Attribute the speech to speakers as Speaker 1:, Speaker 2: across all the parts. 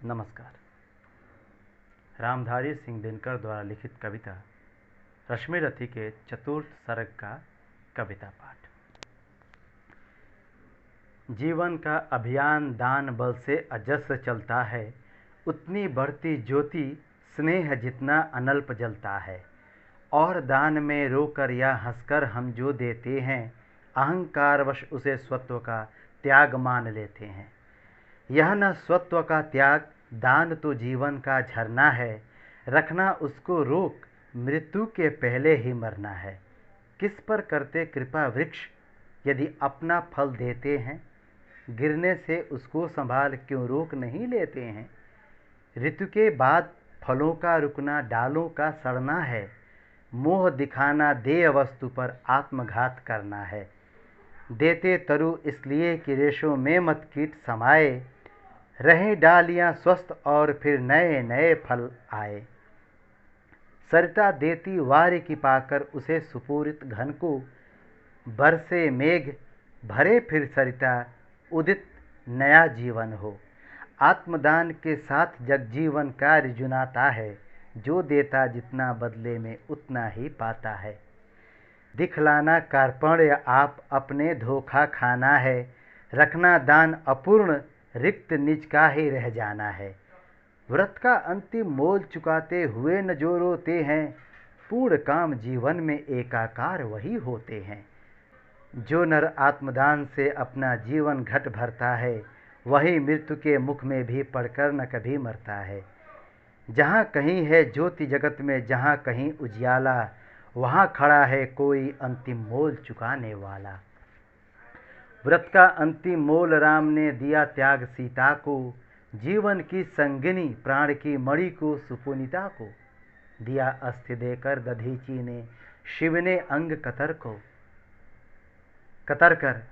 Speaker 1: नमस्कार। रामधारी सिंह दिनकर द्वारा लिखित कविता रश्मि रथी के चतुर्थ सर्ग का कविता पाठ। जीवन का अभियान दान बल से अजस्र चलता है, उतनी बढ़ती ज्योति स्नेह जितना अनल्प जलता है। और दान में रोकर या हंसकर हम जो देते हैं, अहंकारवश उसे स्वत्व का त्याग मान लेते हैं। यह न स्वत्व का त्याग, दान तो जीवन का झरना है। रखना उसको रोक, मृत्यु के पहले ही मरना है। किस पर करते कृपा वृक्ष, यदि अपना फल देते हैं। गिरने से उसको संभाल क्यों रोक नहीं लेते हैं। ऋतु के बाद फलों का रुकना डालों का सड़ना है। मोह दिखाना देय वस्तु पर आत्मघात करना है। देते तरु इसलिए कि रेशों में मत कीट समाये, रहें डालियां स्वस्थ और फिर नए नए फल आए। सरिता देती वार की पाकर उसे सुपूरित घन को, बरसे मेघ भरे फिर सरिता उदित नया जीवन हो। आत्मदान के साथ जगजीवन कार्य जुनाता है, जो देता जितना बदले में उतना ही पाता है। दिखलाना कार्पण्य आप अपने धोखा खाना है। रखना दान अपूर्ण, रिक्त निज का ही रह जाना है। व्रत का अंतिम मोल चुकाते हुए न जो रोते हैं, पूर्ण काम जीवन में एकाकार वही होते हैं। जो नर आत्मदान से अपना जीवन घट भरता है, वही मृत्यु के मुख में भी पड़कर न कभी मरता है। जहाँ कहीं है ज्योति जगत में, जहाँ कहीं उजियाला, वहाँ खड़ा है कोई अंतिम मोल चुकाने वाला। व्रत का अंतिम मोल राम ने दिया त्याग सीता को, जीवन की संगिनी प्राण की मणि को सुपुनीता को। दिया अस्थि देकर दधीची ने, शिव ने अंग कतर कर।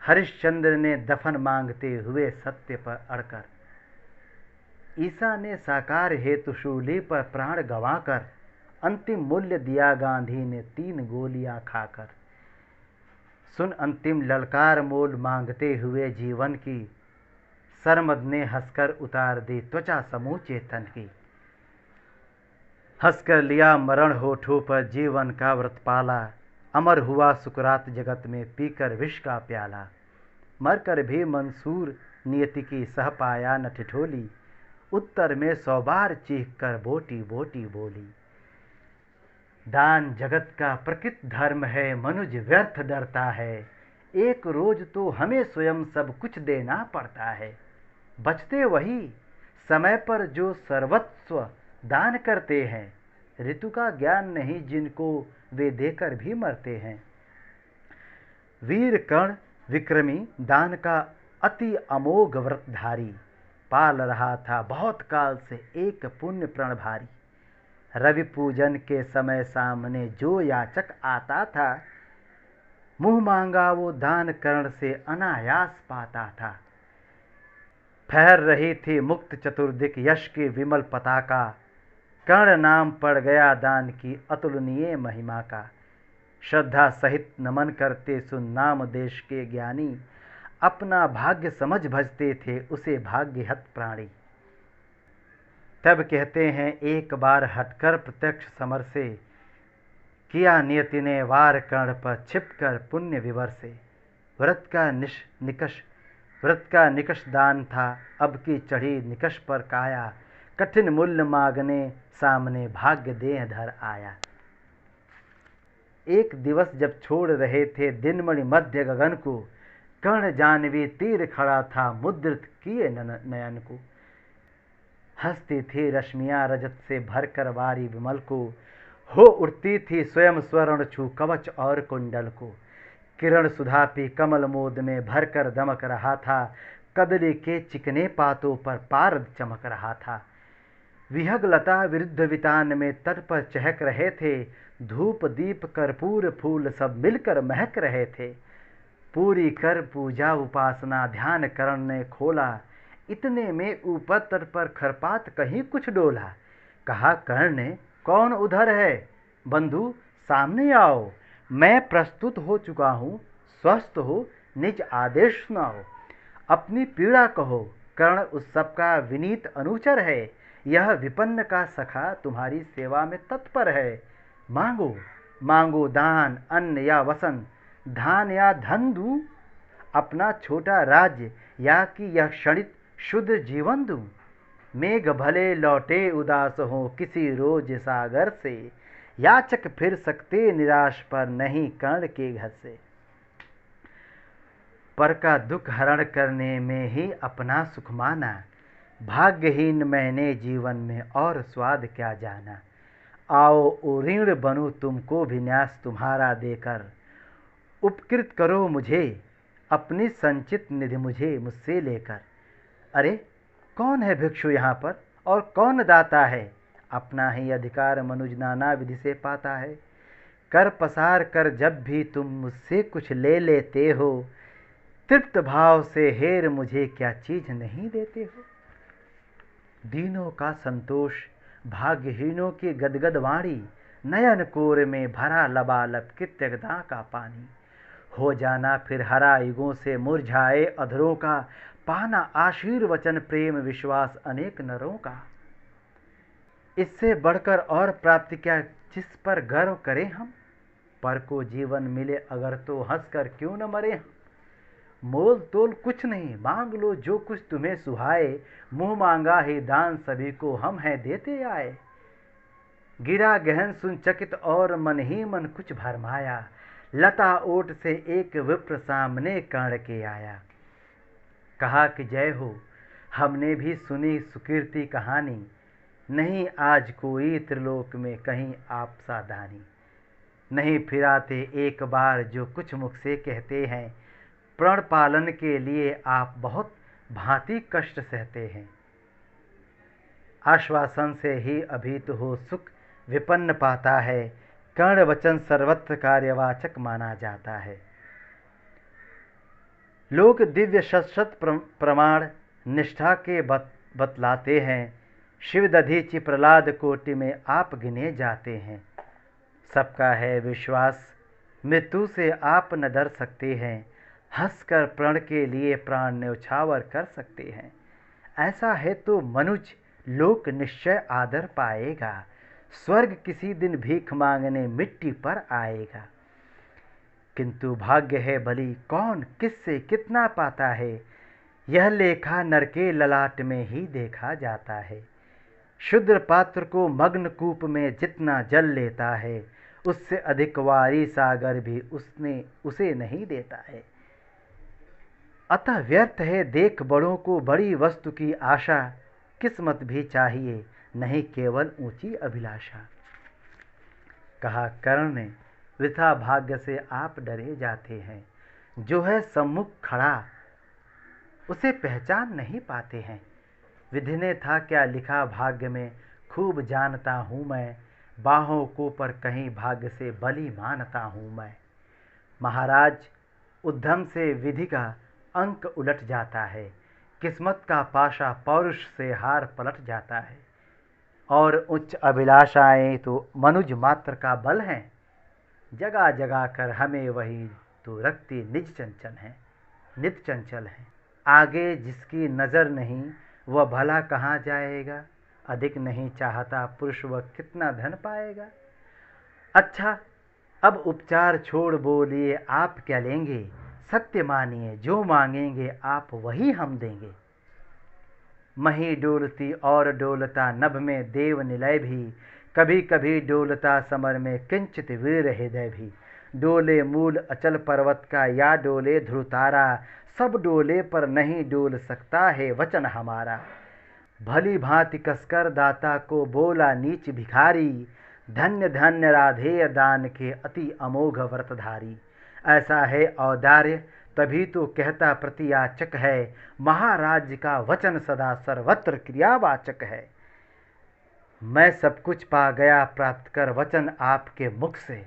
Speaker 1: हरिश्चंद्र ने दफन मांगते हुए सत्य पर अड़कर। ईसा ने साकार हेतु शूली पर प्राण गंवाकर, अंतिम मूल्य दिया गांधी ने 3 गोलियां खाकर। सुन अंतिम ललकार मोल मांगते हुए जीवन की, सरमद ने हंसकर उतार दी त्वचा समूचे तन की। हंसकर लिया मरण होठों पर जीवन का व्रत पाला, अमर हुआ सुकरात जगत में पीकर विष का प्याला। मरकर भी मंसूर नियति की सह पाया न ठिठोली, उत्तर में 100 बार चीख कर बोटी बोटी बोली। दान जगत का प्रकृत धर्म है, मनुज व्यर्थ डरता है। एक रोज तो हमें स्वयं सब कुछ देना पड़ता है। बचते वही समय पर जो सर्वस्व दान करते हैं। ऋतु का ज्ञान नहीं जिनको, वे देकर भी मरते हैं। वीर कर्ण विक्रमी दान का अति अमोघ व्रतधारी, पाल रहा था बहुत काल से एक पुण्य प्रण भारी। रवि पूजन के समय सामने जो याचक आता था, मुंह मांगा वो दान कर्ण से अनायास पाता था। फहर रही थी मुक्त चतुर्दिक यश की विमल पताका, कर्ण नाम पड़ गया दान की अतुलनीय महिमा का। श्रद्धा सहित नमन करते सुन नाम देश के ज्ञानी, अपना भाग्य समझ भजते थे उसे भाग्यहत प्राणी। तब कहते हैं एक बार हटकर प्रत्यक्ष समर से, किया नियति ने वार कर्ण पर छिपकर पुण्य विवर से। व्रत का निकष दान था, अब की चढ़ी निकष पर काया। कठिन मूल्य मांगने सामने भाग्य देह धर आया। एक दिवस जब छोड़ रहे थे दिनमणि मध्य गगन को, कर्ण जानवी तीर खड़ा था मुद्रित किए नयन को। हंसती थी रश्मियां रजत से भरकर वारी विमल को, हो उठती थी स्वयं स्वर्ण छू कवच और कुंडल को। किरण सुधा पी कमल मोद में भरकर दमक रहा था, कदली के चिकने पातों पर पारद चमक रहा था। विहग लता विरुद्ध वितान में तट पर चहक रहे थे, धूप दीप कर्पूर फूल सब मिलकर महक रहे थे। पूरी कर पूजा उपासना ध्यान करण ने खोला, इतने में ऊपर तट पर खरपात कहीं कुछ डोला। कहा कर्ण ने, कौन उधर है? बंधु सामने आओ, मैं प्रस्तुत हो चुका हूँ। स्वस्थ हो, निज आदेश सुनाओ। अपनी पीड़ा कहो, कर्ण उस सब का विनीत अनुचर है। यह विपन्न का सखा तुम्हारी सेवा में तत्पर है। मांगो मांगो दान, अन्न या वसन, धान या धन दूं, अपना छोटा राज्य या कि यह क्षणिक शुद्ध जीवन दूं। मेघ भले लौटे उदास हो किसी रोज सागर से, याचक फिर सकते निराश पर नहीं कर्ण के घर से। पर का दुख हरण करने में ही अपना सुख माना, भाग्यहीन मैंने जीवन में और स्वाद क्या जाना। आओ ओ ऋण बनूं तुमको विन्यास तुम्हारा देकर, उपकृत करो मुझे अपनी संचित निधि मुझे मुझसे लेकर। अरे कौन है भिक्षु यहाँ पर और कौन दाता है, अपना ही अधिकार मनुज नाना विधि से पाता है। कर पसार कर जब भी तुम मुझसे कुछ ले लेते हो, तृप्त भाव से हेर मुझे क्या चीज नहीं देते हो। दीनों का संतोष, भाग्यहीनों की गदगद वाणी, नयन कोर में भरा लबालब कृत्यगदा का पानी। हो जाना फिर हरा युगों से मुरझाए अधरों का, पाना आशीर्वचन प्रेम विश्वास अनेक नरों का। इससे बढ़कर और प्राप्ति क्या जिस पर गर्व करें हम, पर को जीवन मिले अगर तो हंसकर क्यों न मरे हम। मोल तोल कुछ नहीं, मांग लो जो कुछ तुम्हें सुहाए, मुंह मांगा ही दान सभी को हम हैं देते आए। गिरा गहन सुन चकित और मन ही मन कुछ भरमाया, लता ओट से एक विप्र सामने कर्ण के आया। कहा कि जय हो, हमने भी सुनी सुकीर्ति कहानी, नहीं आज कोई त्रिलोक में कहीं आप सा दानी। नहीं फिराते एक बार जो कुछ मुख से कहते हैं, प्रण पालन के लिए आप बहुत भांति कष्ट सहते हैं। आश्वासन से ही अभी तो हो सुख विपन्न पाता है, कर्ण वचन सर्वत्र कार्यवाचक माना जाता है। लोग दिव्य शत शत प्रमाण निष्ठा के बतलाते हैं, शिव दधीचि प्रहलाद कोटि में आप गिने जाते हैं। सबका है विश्वास मृत्यु से आप न डर सकते हैं, हंसकर प्रण के लिए प्राण न्यौछावर कर सकते हैं। ऐसा है तो मनुज लोक निश्चय आदर पाएगा, स्वर्ग किसी दिन भीख मांगने मिट्टी पर आएगा। किंतु भाग्य है भली कौन किससे कितना पाता है, यह लेखा नर के ललाट में ही देखा जाता है। शुद्र पात्र को मग्न कूप में जितना जल लेता है, उससे अधिक वारी सागर भी उसे नहीं देता है। अतः व्यर्थ है देख बड़ों को बड़ी वस्तु की आशा, किस्मत भी चाहिए नहीं केवल ऊंची अभिलाषा। कहा कर्ण ने, वृथा भाग्य से आप डरे जाते हैं, जो है सम्मुख खड़ा उसे पहचान नहीं पाते हैं। विधि ने था क्या लिखा भाग्य में, खूब जानता हूँ मैं, बाहों को पर कहीं भाग्य से बली मानता हूँ मैं। महाराज उद्यम से विधि का अंक उलट जाता है, किस्मत का पाशा पौरुष से हार पलट जाता है। और उच्च अभिलाषाएं तो मनुज मात्र का बल हैं, जगा जगा कर हमें वही तो रखती निज चंचल हैं, नित चंचल हैं। आगे जिसकी नज़र नहीं वह भला कहाँ जाएगा, अधिक नहीं चाहता पुरुष वह कितना धन पाएगा। अच्छा अब उपचार छोड़ बोलिए आप क्या लेंगे, सत्य मानिए जो मांगेंगे आप वही हम देंगे। मही डोलती और डोलता नभ में देव निलय भी, कभी कभी डोलता समर में किंचित वीर हृदय भी। डोले मूल अचल पर्वत का या डोले ध्रुव तारा, सब डोले पर नहीं डोल सकता है वचन हमारा। भली भांति कसकर दाता को बोला नीच भिखारी, धन्य धन्य राधेय दान के अति अमोघ व्रतधारी। ऐसा है औदार्य तभी तो कहता प्रतियाचक है, महाराज का वचन सदा सर्वत्र क्रियावाचक है। मैं सब कुछ पा गया प्राप्त कर वचन आपके मुख से,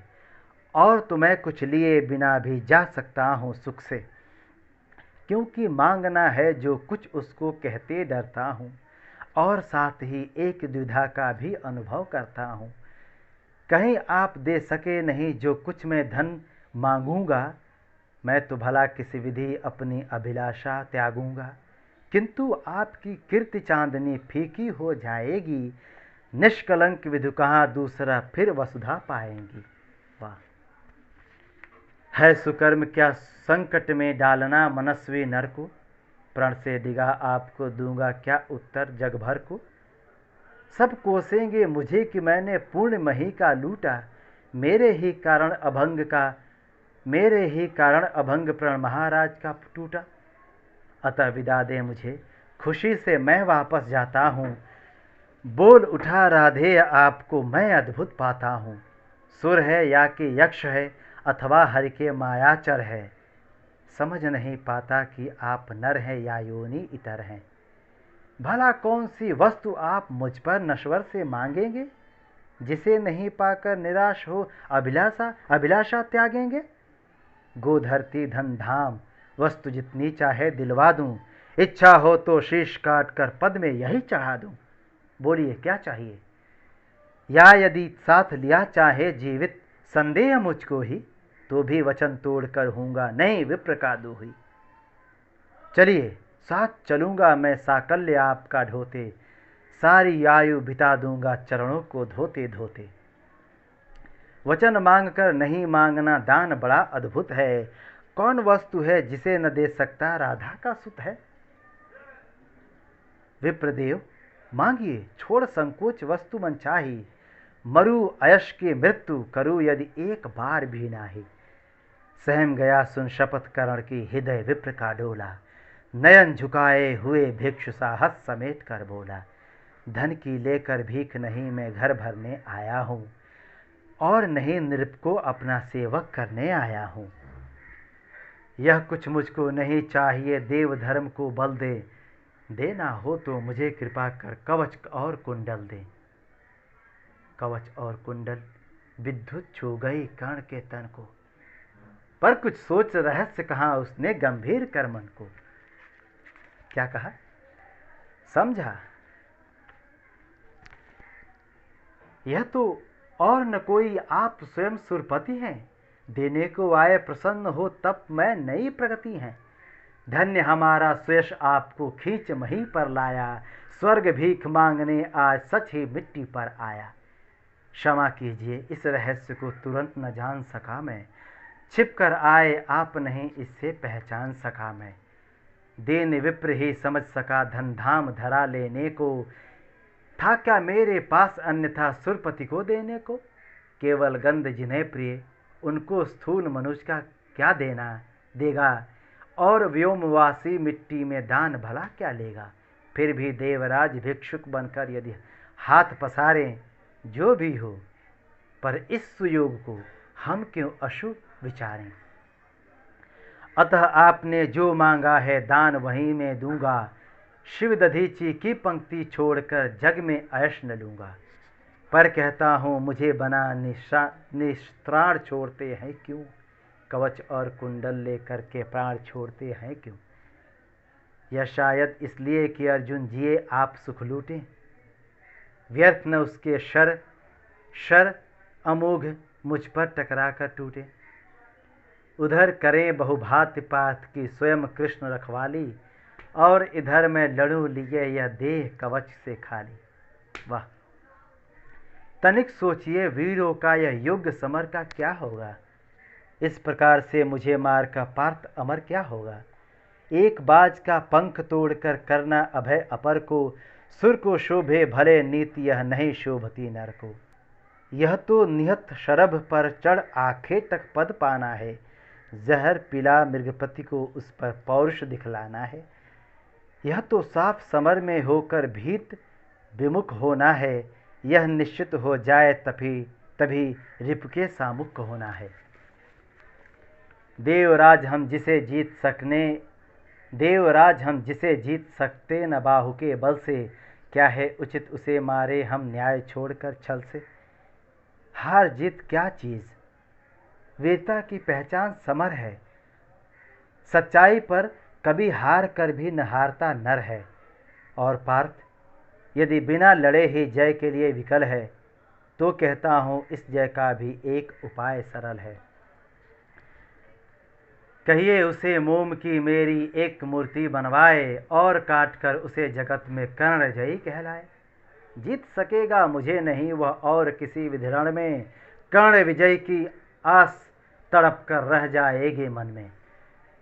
Speaker 1: और तो मैं कुछ लिए बिना भी जा सकता हूँ सुख से। क्योंकि मांगना है जो कुछ उसको कहते डरता हूँ, और साथ ही एक द्विधा का भी अनुभव करता हूँ। कहीं आप दे सके नहीं जो कुछ मैं धन मांगूंगा, मैं तो भला किसी विधि अपनी अभिलाषा त्यागूंगा। किंतु आपकी कीर्ति चांदनी फीकी हो जाएगी, निष्कलंक विधु कहाँ दूसरा फिर वसुधा पाएंगी। वाह। है सुकर्म क्या संकट में डालना मनस्वी नर को, प्रण से दिगा आपको दूंगा क्या उत्तर जग भर को। सब कोसेंगे मुझे कि मैंने पूर्ण मही का लूटा, मेरे ही कारण अभंग प्रण महाराज का टूटा। अतः विदा दे मुझे, खुशी से मैं वापस जाता हूँ, बोल उठा राधे आपको मैं अद्भुत पाता हूँ। सुर है या कि यक्ष है अथवा हरि के मायाचर है, समझ नहीं पाता कि आप नर हैं या योनि इतर हैं। भला कौन सी वस्तु आप मुझ पर नश्वर से मांगेंगे, जिसे नहीं पाकर निराश हो अभिलाषा त्यागेंगे। गोधरती धन धाम वस्तु जितनी चाहे दिलवा दूं, इच्छा हो तो शीश काट कर पद में यही चढ़ा दूं। बोलिए क्या चाहिए, या यदि साथ लिया चाहे जीवित संदेह मुझको ही, तो भी वचन तोड़कर हूँगा नहीं विप्र का दोही। चलिए साथ चलूँगा मैं साकल्य आपका ढोते, सारी आयु बिता दूंगा चरणों को धोते धोते। वचन मांगकर नहीं मांगना दान बड़ा अद्भुत है, कौन वस्तु है जिसे न दे सकता राधा का सुत है। विप्रदेव मांगिए छोड़ संकोच वस्तु मन चाही, मरु अयश की मृत्यु करूँ यदि एक बार भी नाही। सहम गया सुन शपथ करण की हृदय विप्र का डोला, नयन झुकाए हुए भिक्षु साहस समेट कर बोला। धन की लेकर भीख नहीं मैं घर भरने आया हूँ, और नहीं नृप को अपना सेवक करने आया हूँ। यह कुछ मुझको नहीं चाहिए, देव धर्म को बल दे, देना हो तो मुझे कृपा कर कवच और कुंडल दे। कवच और कुंडल विद्युत छू गई कर्ण के तन को, पर कुछ सोच रहस्य कहा उसने गंभीर कर मन को। क्या कहा समझा, यह तो और न कोई आप स्वयं सुरपति हैं, देने को आए प्रसन्न हो तब मैं नई प्रगति है। धन्य हमारा सुयश आपको खींच मही पर लाया, स्वर्ग भीख मांगने आज सच ही मिट्टी पर आया। क्षमा कीजिए इस रहस्य को तुरंत न जान सका मैं, छिप कर आए आप नहीं इससे पहचान सका मैं। देन विप्र ही समझ सका धन धाम धरा लेने को, था क्या मेरे पास अन्यथा सुरपति को देने को। केवल गंध जिन्हें प्रिय उनको स्थूल मनुष्य का क्या देगा, और व्योमवासी मिट्टी में दान भला क्या लेगा। फिर भी देवराज भिक्षुक बनकर यदि हाथ पसारें जो भी हो, पर इस सुयोग को हम क्यों अशुभ विचारें। अतः आपने जो मांगा है दान वहीं मैं दूंगा, शिव दधीची की पंक्ति छोड़कर जग में ऐश न लूँगा। पर कहता हूँ मुझे बना निस्त्राण छोड़ते हैं क्यों, कवच और कुंडल लेकर के प्राण छोड़ते हैं क्यों। यह शायद इसलिए कि अर्जुन जिए आप सुख लूटें, व्यर्थ न उसके शर अमोघ मुझ पर टकरा कर टूटे। उधर करें बहुभांति पार्थ की स्वयं कृष्ण रखवाली, और इधर मैं लड़ूं लिए यह देह कवच से खाली। वाह, तनिक सोचिए वीरों का यह युग समर का क्या होगा। इस प्रकार से मुझे मार का पार्थ अमर क्या होगा। एक बाज का पंख तोड़कर करना अभय अपर को, सुर को शोभे भले नीति यह नहीं शोभती नर को। यह तो निहत शरभ पर चढ़ आखे तक पद पाना है, जहर पिला मृगपति को उस पर पौरुष दिखलाना है। यह तो साफ समर में होकर भीत विमुख होना है, यह निश्चित हो जाए तभी रिप के सामुख होना है। देवराज हम जिसे जीत सकते न बाहु के बल से, क्या है उचित उसे मारे हम न्याय छोड़कर छल से। हार जीत क्या चीज़, वीरता की पहचान समर है, सच्चाई पर कभी हार कर भी न हारता नर है। और पार्थ यदि बिना लड़े ही जय के लिए विकल है, तो कहता हूँ इस जय का भी एक उपाय सरल है। कहिए उसे मोम की मेरी एक मूर्ति बनवाए और काट कर उसे जगत में कर्ण जयी कहलाए। जीत सकेगा मुझे नहीं वह और किसी विधरण में, कर्ण विजय की आस तड़प कर रह जाएगी मन में।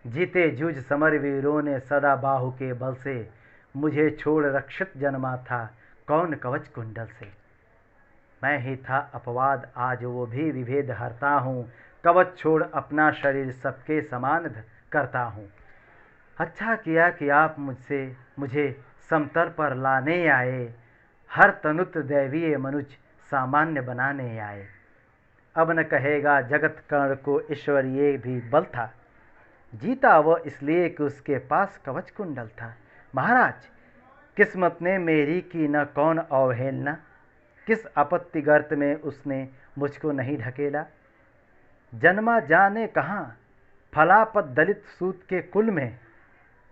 Speaker 1: जीते जूझ समर वीरों ने सदा बाहु के बल से, मुझे छोड़ रक्षित जन्मा था कौन कवच कुंडल से। मैं ही था अपवाद आज वो भी विभेद हरता हूँ, कवच छोड़ अपना शरीर सबके समान करता हूँ। अच्छा किया कि आप मुझे समतर पर लाने आए, हर तनुत दैवीय मनुज सामान्य बनाने आए। अब न कहेगा जगत कर्ण को ईश्वरीय भी बल था, जीता वह इसलिए कि उसके पास कवच कुंडल था। महाराज किस्मत ने मेरी की न कौन अवहेलना, किस आपत्ति गर्त में उसने मुझको नहीं ढकेला। जन्मा जाने कहाँ फलापत दलित सूत के कुल में,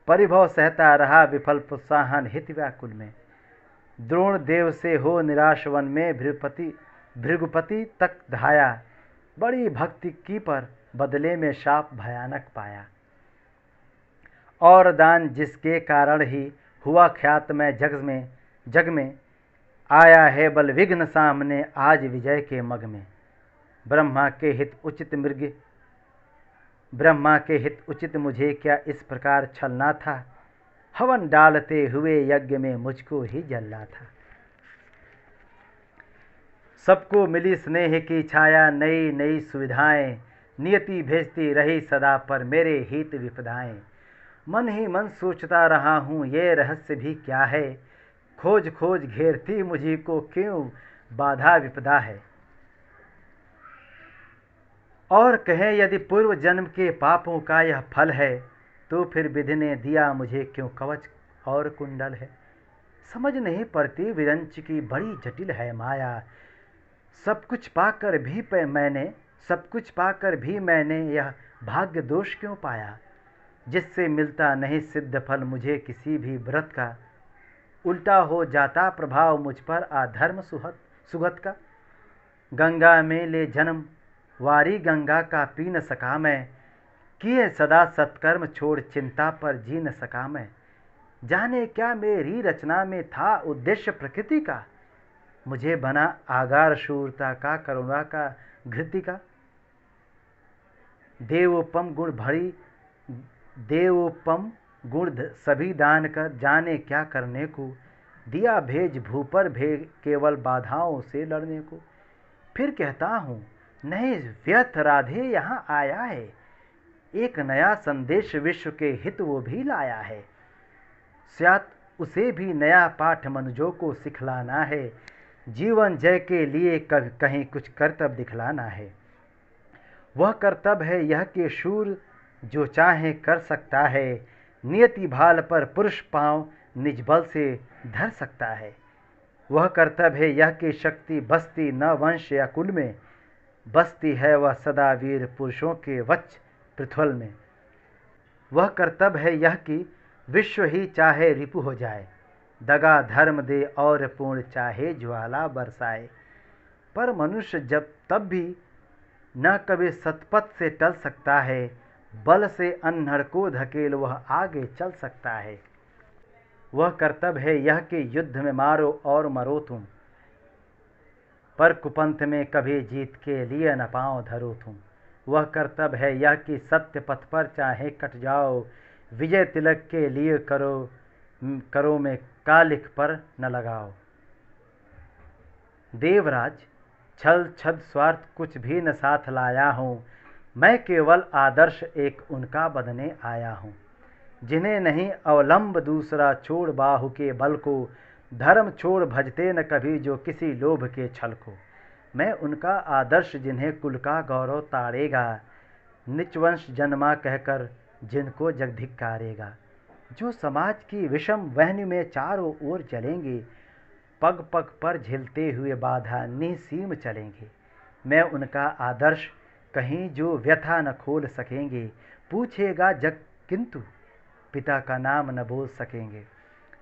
Speaker 1: परिभव सहता रहा विफल प्रोत्साहन हित व्याकुल में। द्रोण देव से हो निराश वन में भृगुपति तक धाया, बड़ी भक्ति की पर बदले में शाप भयानक पाया। और दान जिसके कारण ही हुआ ख्यात में जग में आया है बल विघ्न सामने आज विजय के मग में। ब्रह्मा के हित उचित मुझे क्या इस प्रकार छलना था, हवन डालते हुए यज्ञ में मुझको ही जलना था। सबको मिली स्नेह की छाया नई नई सुविधाएं, नियति भेजती रही सदा पर मेरे हित विपदाएं। मन ही मन सोचता रहा हूँ ये रहस्य भी क्या है, खोज खोज घेरती मुझी को क्यों बाधा विपदा है। और कहें यदि पूर्व जन्म के पापों का यह फल है, तो फिर विधि ने दिया मुझे क्यों कवच और कुंडल है। समझ नहीं पड़ती विरंच की बड़ी जटिल है माया, सब कुछ पाकर भी मैंने यह भाग्य दोष क्यों पाया। जिससे मिलता नहीं सिद्ध फल मुझे किसी भी व्रत का, उल्टा हो जाता प्रभाव मुझ पर अधर्म सुगत का। गंगा में ले जन्म वारी गंगा का पी न सका मैं, किए सदा सत्कर्म छोड़ चिंता पर जी न सका मैं। जाने क्या मेरी रचना में था उद्देश्य प्रकृति का, मुझे बना आगार शूरता का करुणा का घृति का। देवोपम गुण सभी दान कर जाने क्या करने को, दिया भेज भूपर भेज केवल बाधाओं से लड़ने को। फिर कहता हूँ नहीं व्यर्थ राधे यहाँ आया है, एक नया संदेश विश्व के हित वो भी लाया है। शायद उसे भी नया पाठ मनुजों को सिखलाना है, जीवन जय के लिए कहीं कुछ कर्तव्य दिखलाना है। वह कर्तव्य है यह कि शूर जो चाहे कर सकता है, नियति भाल पर पुरुष पांव निज बल से धर सकता है। वह कर्तव्य है यह कि शक्ति बसती न वंश या कुल में, बसती है वह सदा वीर पुरुषों के वच पृथ्वल में। वह कर्तव्य है यह कि विश्व ही चाहे रिपु हो जाए, दगा धर्म दे और पूर्ण चाहे ज्वाला बरसाए। पर मनुष्य तब भी न कभी सतपथ से टल सकता है, बल से अन्हर को धकेल वह आगे चल सकता है। वह कर्तव्य है यह कि युद्ध में मारो और मरो तुम, पर कुपंथ में कभी जीत के लिए न पांव धरो तुम। वह कर्तव्य है यह कि सत्य पथ पर चाहे कट जाओ, विजय तिलक के लिए करो में कालिख पर न लगाओ। देवराज छल छद स्वार्थ कुछ भी न साथ लाया हूँ, मैं केवल आदर्श एक उनका बदने आया हूँ। जिन्हें नहीं अवलंब दूसरा छोड़ बाहु के बल को, धर्म छोड़ भजते न कभी जो किसी लोभ के छल को। मैं उनका आदर्श जिन्हें कुल का गौरव ताड़ेगा, नीचवंश जन्मा कहकर जिनको जग धिक्कारेगा। जो समाज की विषम वहनी में चारों ओर चलेंगे, पग पग पर झेलते हुए बाधा निसीम चलेंगे। मैं उनका आदर्श कहीं जो व्यथा न खोल सकेंगे, पूछेगा जग किंतु पिता का नाम न बोल सकेंगे।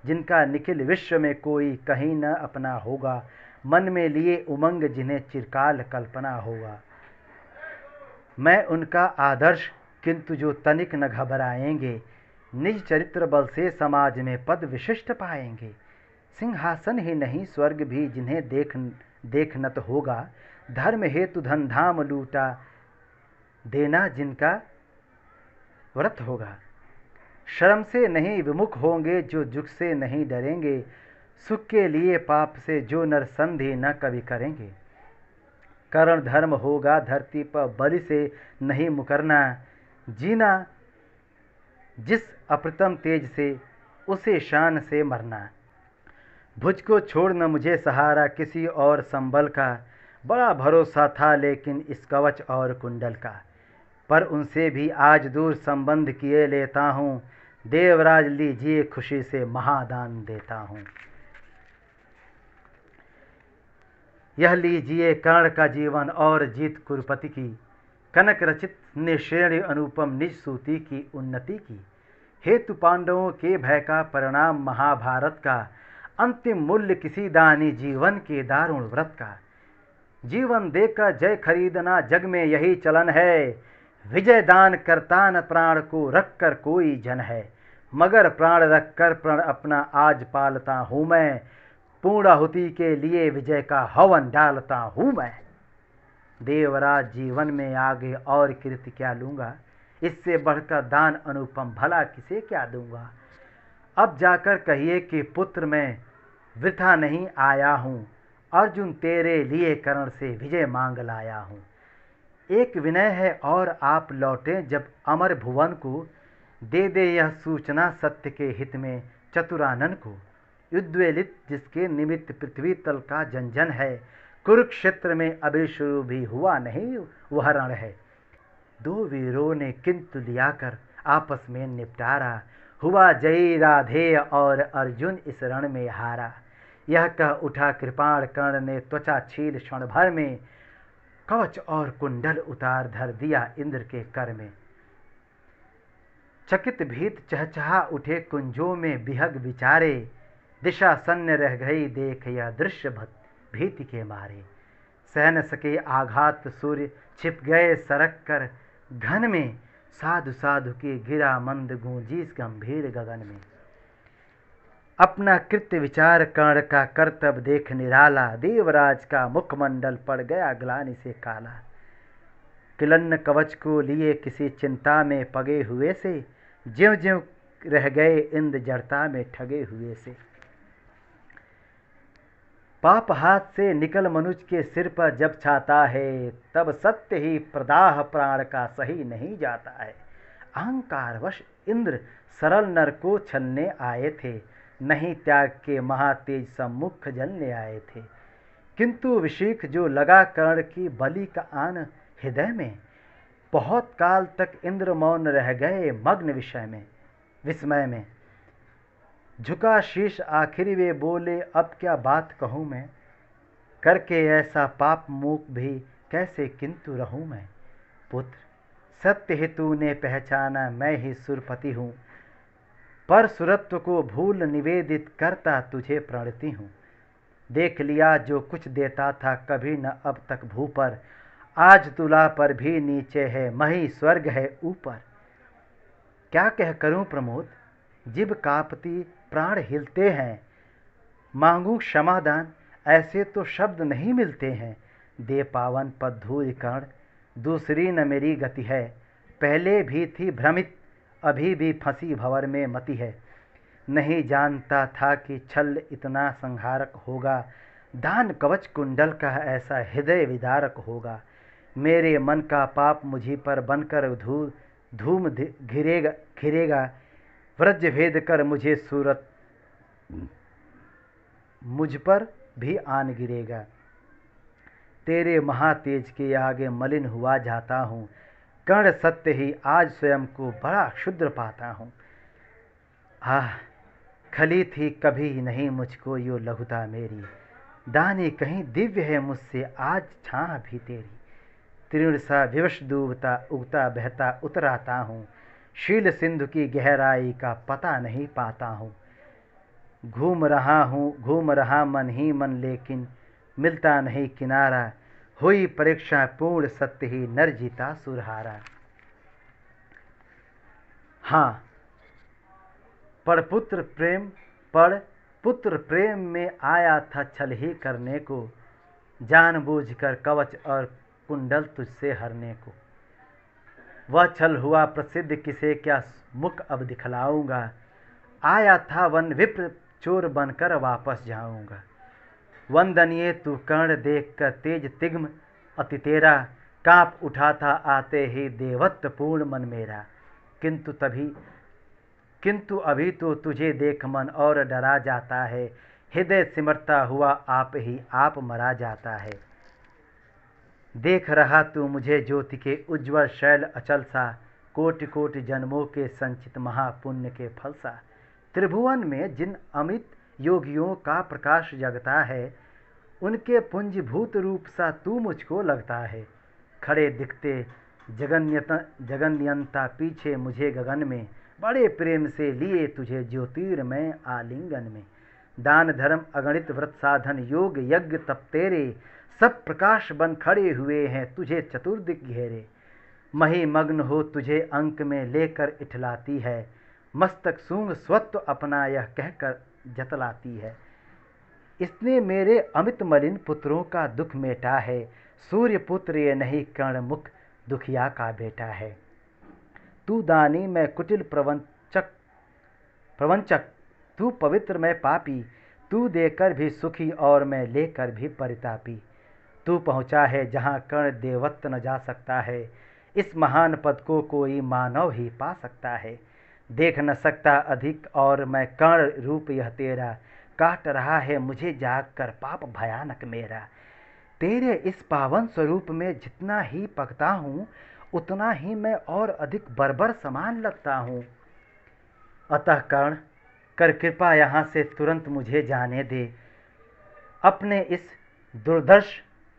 Speaker 1: जिनका निखिल विश्व में कोई कहीं न अपना होगा, मन में लिए उमंग जिन्हें चिरकाल कल्पना होगा। मैं उनका आदर्श किंतु जो तनिक न घबराएंगे, निज चरित्र बल से समाज में पद विशिष्ट पाएंगे। सिंहासन ही नहीं स्वर्ग भी जिन्हें देख नत होगा, धर्म हेतु धन धाम लूटा देना जिनका व्रत होगा। शर्म से नहीं विमुख होंगे जो जुग से नहीं डरेंगे, सुख के लिए पाप से जो नरसंधि न कभी करेंगे। करण धर्म होगा धरती पर बलि से नहीं मुकरना, जीना जिस अप्रतम तेज से उसे शान से मरना। भुज को छोड़ न मुझे सहारा किसी और संबल का, बड़ा भरोसा था लेकिन इस कवच और कुंडल का। पर उनसे भी आज दूर संबंध किए लेता हूँ, देवराज लीजिए खुशी से महादान देता हूँ। यह लीजिए कर्ण का जीवन और जीत कुरुपति की, कनक रचित निश्रेणी अनुपम निज सूती की उन्नति की। हेतु पांडवों के भय का परिणाम महाभारत का, अंतिम मूल्य किसी दानी जीवन के दारुण व्रत का। जीवन देकर जय खरीदना जग में यही चलन है, विजय दान करता न प्राण को रख कर कोई जन है। मगर प्राण रख कर प्रण अपना आज पालता हूँ मैं, पूर्णाहुति के लिए विजय का हवन डालता हूँ मैं। देवराज जीवन में आगे और कीर्ति क्या लूँगा, इससे बढ़कर दान अनुपम भला किसे क्या दूंगा। अब जाकर कहिए कि पुत्र मैं वृथा नहीं आया हूँ, अर्जुन तेरे लिए कर्ण से विजय मांग लाया हूँ। एक विनय है और आप लौटें जब अमर भुवन को, दे दे यह सूचना सत्य के हित में चतुरानन को। युद्धवेलित जिसके निमित्त पृथ्वी तल का जंजन है, कुरुक्षेत्र में अभी शुरू भी हुआ नहीं वह रण है। दो वीरों ने किंतु लिया कर आपस में निपटारा, हुआ जयी राधेय और अर्जुन इस रण में हारा। यह कह उठा कृपाण कर्ण ने त्वचा छील क्षण भर में, कवच और कुंडल उतार धर दिया इंद्र के कर में। चकित भीत चहचहा उठे कुंजों में बिहग विचारे, दिशा सन्य रह गई देख यह दृश्य भीति के मारे। सह न सके आघात सूर्य छिप गए सरक कर घन में, साधु साधु के गिरा मंद गूंजी गंभीर गगन में। अपना कृत्य विचार कर्ण का कर्तव्य देख निराला, देवराज का मुखमंडल पड़ गया ग्लानि से काला। किलन्न कवच को लिए किसी चिंता में पगे हुए से, ज्यों ज्यों रह गए इंद्र जड़ता में ठगे हुए से। पाप हाथ से निकल मनुज के सिर पर जब छाता है, तब सत्य ही प्रदाह प्राण का सही नहीं जाता है। अहंकारवश इंद्र सरल नर को छलने आए थे, नहीं त्याग के महातेज सम्मुख जलने आए थे। किंतु विषीख जो लगा कर्ण की बलि का आन हृदय में, बहुत काल तक इंद्र मौन रह गए मग्न विस्मय में। झुका शीश आखिर वे बोले अब क्या बात कहूँ मैं, करके ऐसा पाप मूक भी कैसे किंतु रहूँ मैं। पुत्र सत्य ही तूने पहचाना मैं ही सुरपति हूँ, पर सुरत्व को भूल निवेदित करता तुझे प्रणति हूँ। देख लिया जो कुछ देता था कभी न अब तक भू पर, आज तुला पर भी नीचे है मही स्वर्ग है ऊपर। क्या कह करूं प्रमोद, जिब कांपती प्राण हिलते हैं, मांगू क्षमादान ऐसे तो शब्द नहीं मिलते हैं। दे पावन पद धूल कर्ण, दूसरी न मेरी गति है। पहले भी थी भ्रमित अभी भी फंसी भंवर में मति है। नहीं जानता था कि छल इतना संहारक होगा, दान कवच कुंडल का ऐसा हृदय विदारक होगा। मेरे मन का पाप मुझी पर बनकर धूम घिरेगा, व्रज भेद कर मुझे सूरत मुझ पर भी आन गिरेगा। तेरे महातेज के आगे मलिन हुआ जाता हूँ, कर्ण सत्य ही आज स्वयं को बड़ा क्षुद्र पाता हूँ। आह खली थी कभी नहीं मुझको यो लघुता मेरी, दानी कहीं दिव्य है मुझसे आज छाह भी तेरी। तीर्ण सा विवश डूबता उगता बहता उतराता हूँ, शील सिंधु की गहराई का पता नहीं पाता हूँ। घूम रहा मन ही मन लेकिन मिलता नहीं किनारा, हुई परीक्षा पूर्ण सत्य ही नर जीता सुरहारा। हाँ, पर पुत्र प्रेम में आया था छल ही करने को, जानबूझकर कवच और कुंडल तुझसे हरने को। वह छल हुआ प्रसिद्ध, किसे क्या मुख अब दिखलाऊंगा। आया था वन विप्र, चोर बनकर वापस जाऊंगा। वंदनीय तू कर्ण देख कर तेज तिग्म अति तेरा, कांप उठा था आते ही देवत्व पूर्ण मन मेरा। किंतु अभी तो तुझे देख मन और डरा जाता है, हृदय सिमरता हुआ आप ही आप मरा जाता है। देख रहा तू मुझे ज्योति के उज्ज्वल शैल अचल सा, कोटि कोटि जन्मों के संचित महापुण्य के फल सा। त्रिभुवन में जिन अमित योगियों का प्रकाश जगता है, उनके पुंजभूत रूप सा तू मुझको लगता है। खड़े दिखते जगन्यंता पीछे मुझे गगन में, बड़े प्रेम से लिए तुझे ज्योतिर्मय आलिंगन में। दान धर्म अगणित व्रत साधन योग यज्ञ तप तेरे, सब प्रकाश बन खड़े हुए हैं तुझे चतुर्दिक घेरे। मही मग्न हो तुझे अंक में लेकर इठलाती है, मस्तक सूंघ स्वत्व अपना यह कहकर जतलाती है। इसने मेरे अमित मलिन पुत्रों का दुख मेटा है, सूर्य पुत्र ये नहीं कर्ण मुख दुखिया का बेटा है। तू दानी मैं कुटिल प्रवंचक, तू पवित्र मैं पापी, तू देकर भी सुखी और मैं लेकर भी परितापी। तू पहुँचा है जहाँ कर्ण देवत्व न जा सकता है, इस महान पद को कोई मानव ही पा सकता है। देख न सकता अधिक और मैं कर्ण रूप यह तेरा, काट रहा है मुझे जाग कर पाप भयानक मेरा। तेरे इस पावन स्वरूप में जितना ही पकता हूँ, उतना ही मैं और अधिक बर्बर समान लगता हूँ। अतः कर्ण कर कृपा यहाँ से तुरंत मुझे जाने दे, अपने इस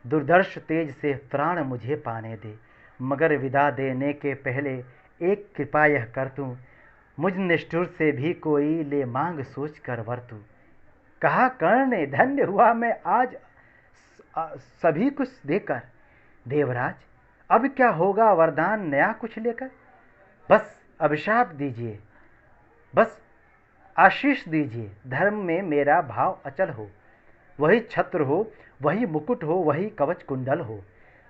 Speaker 1: दुर्दर्श तेज से प्राण मुझे पाने दे। मगर विदा देने के पहले एक कृपा यह कर तू, मुझ निष्ठुर से भी कोई ले मांग सोच कर वर तू। कहा कर्ण ने धन्य हुआ मैं आज सभी कुछ देकर, देवराज अब क्या होगा वरदान नया कुछ लेकर। बस अभिशाप दीजिए, बस आशीष दीजिए, धर्म में मेरा भाव अचल हो, वही छत्र हो, वही मुकुट हो, वही कवच कुंडल हो।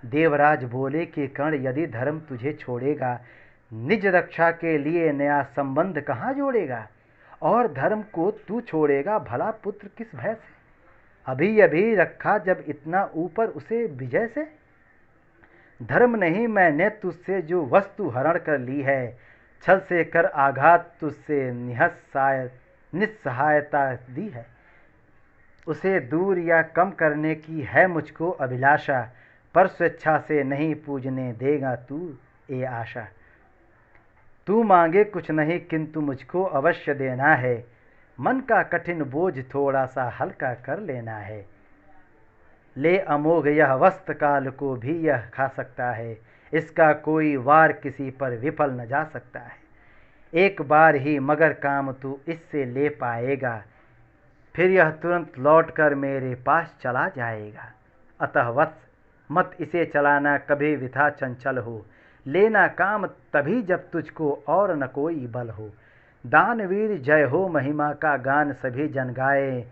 Speaker 1: देवराज बोले कि कर्ण यदि धर्म तुझे छोड़ेगा, निज रक्षा के लिए नया संबंध कहाँ जोड़ेगा। और धर्म को तू छोड़ेगा भला पुत्र किस भय से, अभी अभी रखा जब इतना ऊपर उसे विजय से। धर्म नहीं मैंने तुझसे जो वस्तु हरण कर ली है, छल से कर आघात तुझसे निस्सहायता दी है। उसे दूर या कम करने की है मुझको अभिलाषा, पर स्वेच्छा से नहीं पूजने देगा तू ये आशा। तू मांगे कुछ नहीं किंतु मुझको अवश्य देना है, मन का कठिन बोझ थोड़ा सा हल्का कर लेना है। ले अमोघ यह वस्त्र काल को भी यह खा सकता है, इसका कोई वार किसी पर विफल न जा सकता है। एक बार ही मगर काम तू इससे ले पाएगा, फिर यह तुरंत लौटकर मेरे पास चला जाएगा। अतः वत्स मत इसे चलाना कभी वृथा चंचल हो, लेना काम तभी जब तुझको और न कोई बल हो। दानवीर जय हो महिमा का गान सभी जन गाए,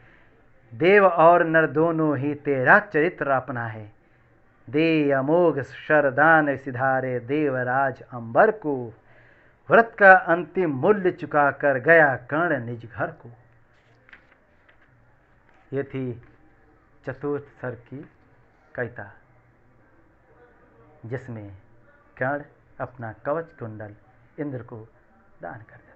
Speaker 1: देव और नर दोनों ही तेरा चरित्र अपना है। दे अमोघ शरदान सिधारे देवराज अंबर को, व्रत का अंतिम मूल्य चुका कर गया कर्ण निज घर को। ये थी चतुर्थ सर्ग की कविता, जिसमें कर्ण अपना कवच कुंडल इंद्र को दान कर दिया।